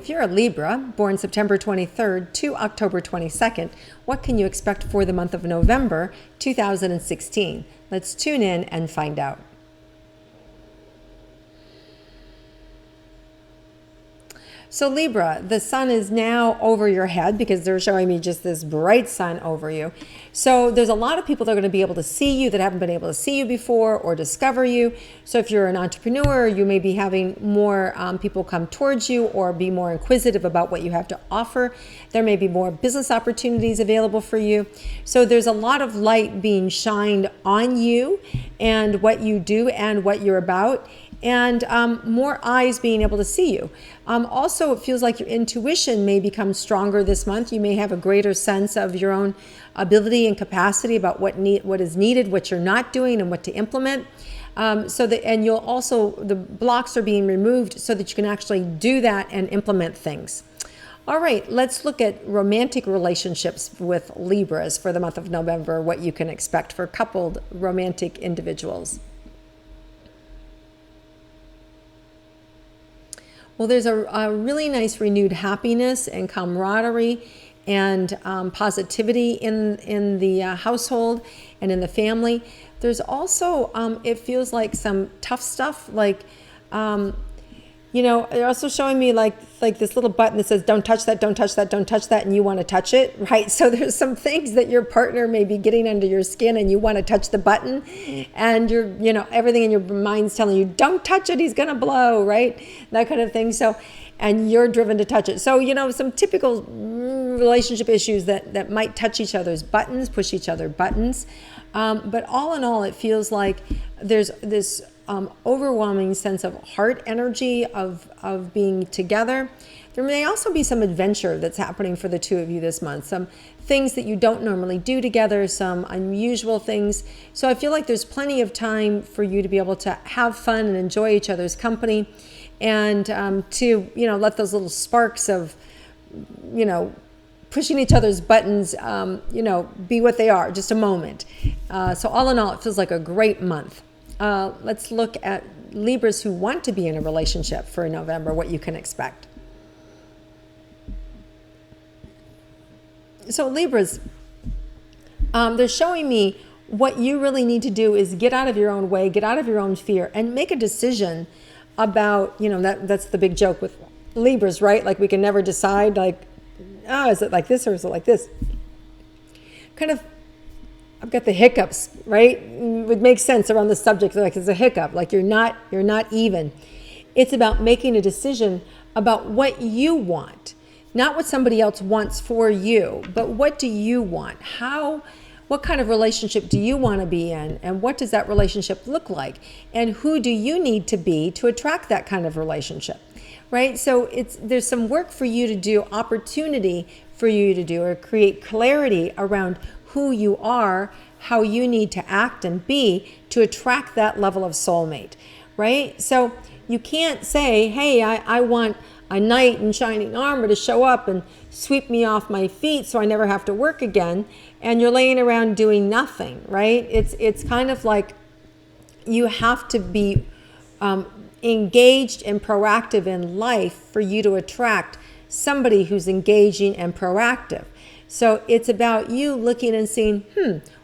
if you're a Libra, born September 23rd to October 22nd, what can you expect for the month of November 2016? Let's tune in and find out. So Libra, the sun is now over your head because they're showing me just this bright sun over you. So there's a lot of people that are going to be able to see you that haven't been able to see you before or discover you. So if you're an entrepreneur, you may be having more people come towards you or be more inquisitive about what you have to offer. There may be more business opportunities available for you. So there's a lot of light being shined on you and what you do and what you're about, and more eyes being able to see you. Also, it feels like your intuition may become stronger this month. You may have a greater sense of your own ability and capacity about what is needed, what you're not doing, and what to implement. And you'll also, the blocks are being removed so that you can actually do that and implement things. All right, let's look at romantic relationships with Libras for the month of November, what you can expect for coupled romantic individuals. Well, there's a really nice renewed happiness and camaraderie and positivity in the household and in the family. There's also, it feels like some tough stuff, like, they're also showing me like this little button that says, don't touch that, don't touch that, don't touch that, and you want to touch it, right? So there's some things that your partner may be getting under your skin and you want to touch the button, and everything in your mind's telling you, don't touch it, he's going to blow, right? That kind of thing. So, and you're driven to touch it. So, some typical relationship issues that might touch each other's buttons, push each other buttons. But all in all, it feels like there's this overwhelming sense of heart energy of being together. There may also be some adventure that's happening for the two of you this month, some things that you don't normally do together, some unusual things. So I feel like there's plenty of time for you to be able to have fun and enjoy each other's company, and to let those little sparks of pushing each other's buttons be what they are, just a moment. So all in all, it feels like a great month. Let's look at Libras who want to be in a relationship for November, what you can expect. So Libras, they're showing me what you really need to do is get out of your own way, get out of your own fear, and make a decision about, that's the big joke with Libras, right? Like we can never decide, like, is it like this or is it like this? I've got the hiccups, right? It would make sense around the subject, like it's a hiccup, like you're not even. It's about making a decision about what you want, not what somebody else wants for you, but what do you want? What kind of relationship do you want to be in? And what does that relationship look like? And who do you need to be to attract that kind of relationship, right? So there's some work for you to do, opportunity for you to do, or create clarity around who you are, how you need to act and be to attract that level of soulmate, right? So you can't say, hey, I want a knight in shining armor to show up and sweep me off my feet so I never have to work again, and you're laying around doing nothing, right? It's kind of like you have to be engaged and proactive in life for you to attract somebody who's engaging and proactive. So it's about you looking and seeing,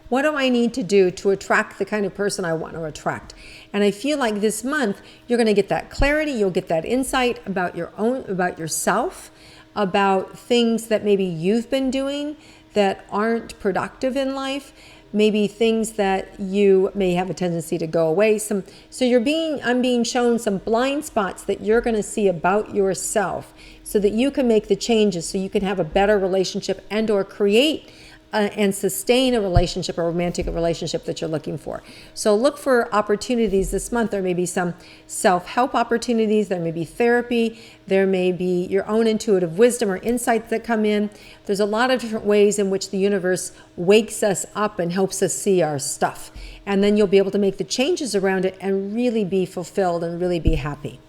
what do I need to do to attract the kind of person I want to attract? And I feel like this month, you're going to get that clarity. You'll get that insight about yourself, about things that maybe you've been doing that aren't productive in life, maybe things that you may have a tendency to go away. So I'm being shown some blind spots that you're going to see about yourself so that you can make the changes, so you can have a better relationship and or create and sustain a relationship, a romantic relationship that you're looking for. So look for opportunities this month. There may be some self-help opportunities. There may be therapy. There may be your own intuitive wisdom or insights that come in. There's a lot of different ways in which the universe wakes us up and helps us see our stuff. And then you'll be able to make the changes around it and really be fulfilled and really be happy.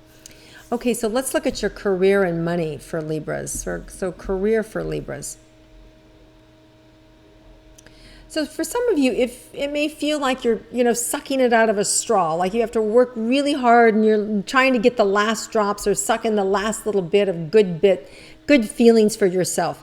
Okay, so let's look at your career and money for Libras. So career for Libras. So for some of you, if it may feel like you're, sucking it out of a straw, like you have to work really hard and you're trying to get the last drops or suck in the last little bit of good feelings for yourself.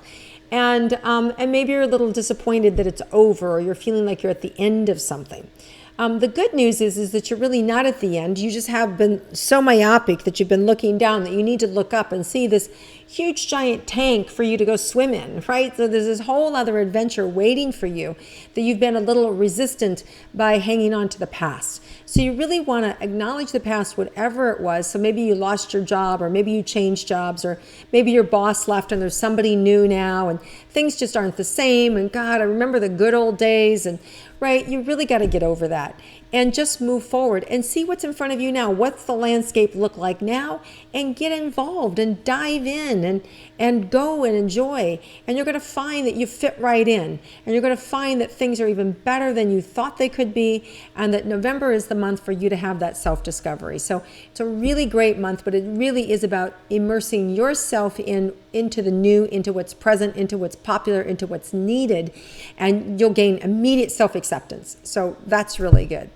And maybe you're a little disappointed that it's over, or you're feeling like you're at the end of something. The good news is that you're really not at the end. You just have been so myopic that you've been looking down that you need to look up and see this huge giant tank for you to go swim in, right? So there's this whole other adventure waiting for you that you've been a little resistant by hanging on to the past. So you really want to acknowledge the past, whatever it was. So maybe you lost your job, or maybe you changed jobs, or maybe your boss left and there's somebody new now and things just aren't the same. And God, I remember the good old days. And right, you really got to get over that and just move forward and see what's in front of you now. What's the landscape look like now? And get involved and dive in and go and enjoy. And you're going to find that you fit right in. And you're going to find that things are even better than you thought they could be. And that November is the month for you to have that self-discovery. So it's a really great month, but it really is about immersing yourself into the new, into what's present, into what's popular, into what's needed. And you'll gain immediate self-acceptance. So that's really good.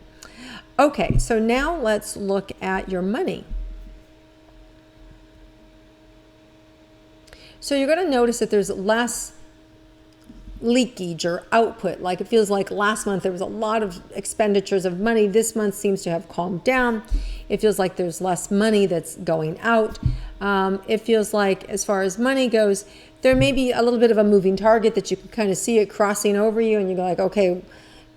Okay, so now let's look at your money. So you're going to notice that there's less leakage or output. Like it feels like last month there was a lot of expenditures of money. This month seems to have calmed down. It feels like there's less money that's going out. It feels like as far as money goes, there may be a little bit of a moving target that you can kind of see it crossing over you and you go like, okay,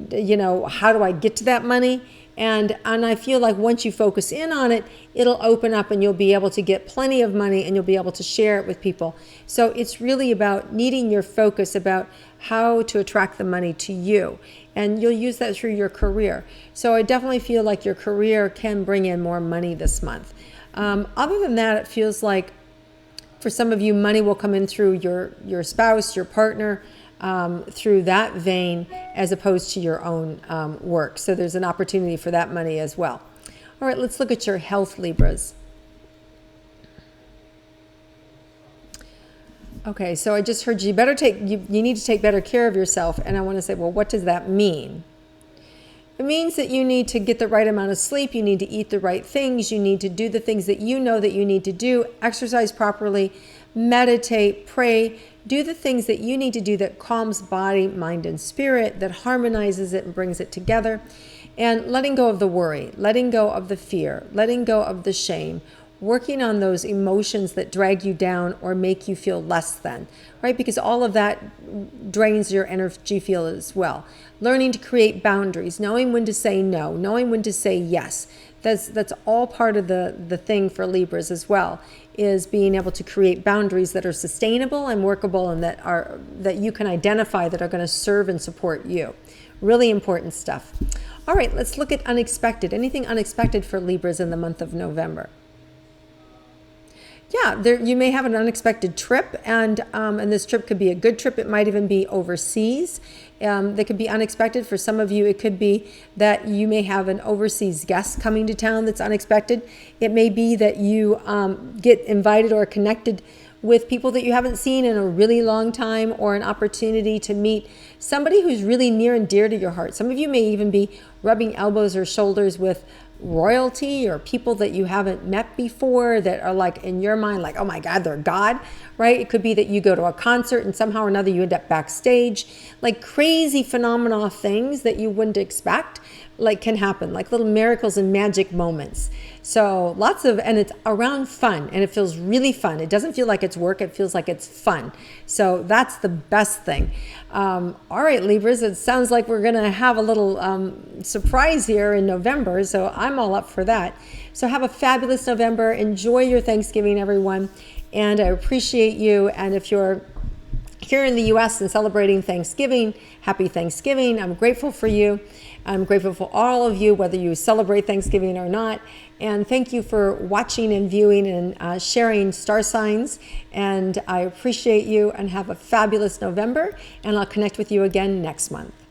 how do I get to that money? And I feel like once you focus in on it, it'll open up and you'll be able to get plenty of money and you'll be able to share it with people. So it's really about needing your focus about how to attract the money to you. And you'll use that through your career. So I definitely feel like your career can bring in more money this month. Other than that, it feels like for some of you, money will come in through your spouse, your partner, through that vein as opposed to your own work. So there's an opportunity for that money as well. All right, let's look at your health, Libras. Okay, so I just heard you need to take better care of yourself. And I want to say, well, what does that mean? It means that you need to get the right amount of sleep. You need to eat the right things. You need to do the things that you know that you need to do. Exercise properly, meditate, pray. Do the things that you need to do that calms body, mind, and spirit, that harmonizes it and brings it together. And letting go of the worry, letting go of the fear, letting go of the shame, working on those emotions that drag you down or make you feel less than, right? Because all of that drains your energy field as well. Learning to create boundaries, knowing when to say no, knowing when to say yes. That's all part of the thing for Libras as well, is being able to create boundaries that are sustainable and workable and that you can identify that are going to serve and support you. Really important stuff. All right, let's look at unexpected. Anything unexpected for Libras in the month of November? Yeah, you may have an unexpected trip, and this trip could be a good trip. It might even be overseas. That could be unexpected. For some of you, it could be that you may have an overseas guest coming to town that's unexpected. It may be that you get invited or connected with people that you haven't seen in a really long time, or an opportunity to meet somebody who's really near and dear to your heart. Some of you may even be rubbing elbows or shoulders with royalty or people that you haven't met before that are like in your mind like, oh my God, they're God, right? It could be that you go to a concert and somehow or another you end up backstage. Like crazy phenomena things that you wouldn't expect like can happen, like little miracles and magic moments. So and it's around fun, and it feels really fun. It doesn't feel like it's work, it feels like it's fun. So that's the best thing. All right, Libras, it sounds like we're going to have a little surprise here in November, so I'm all up for that. So have a fabulous November. Enjoy your Thanksgiving, everyone, and I appreciate you. And if you're here in the U.S. and celebrating Thanksgiving, happy Thanksgiving. I'm grateful for you. I'm grateful for all of you, whether you celebrate Thanksgiving or not. And thank you for watching and viewing and sharing star signs. And I appreciate you, and have a fabulous November. And I'll connect with you again next month.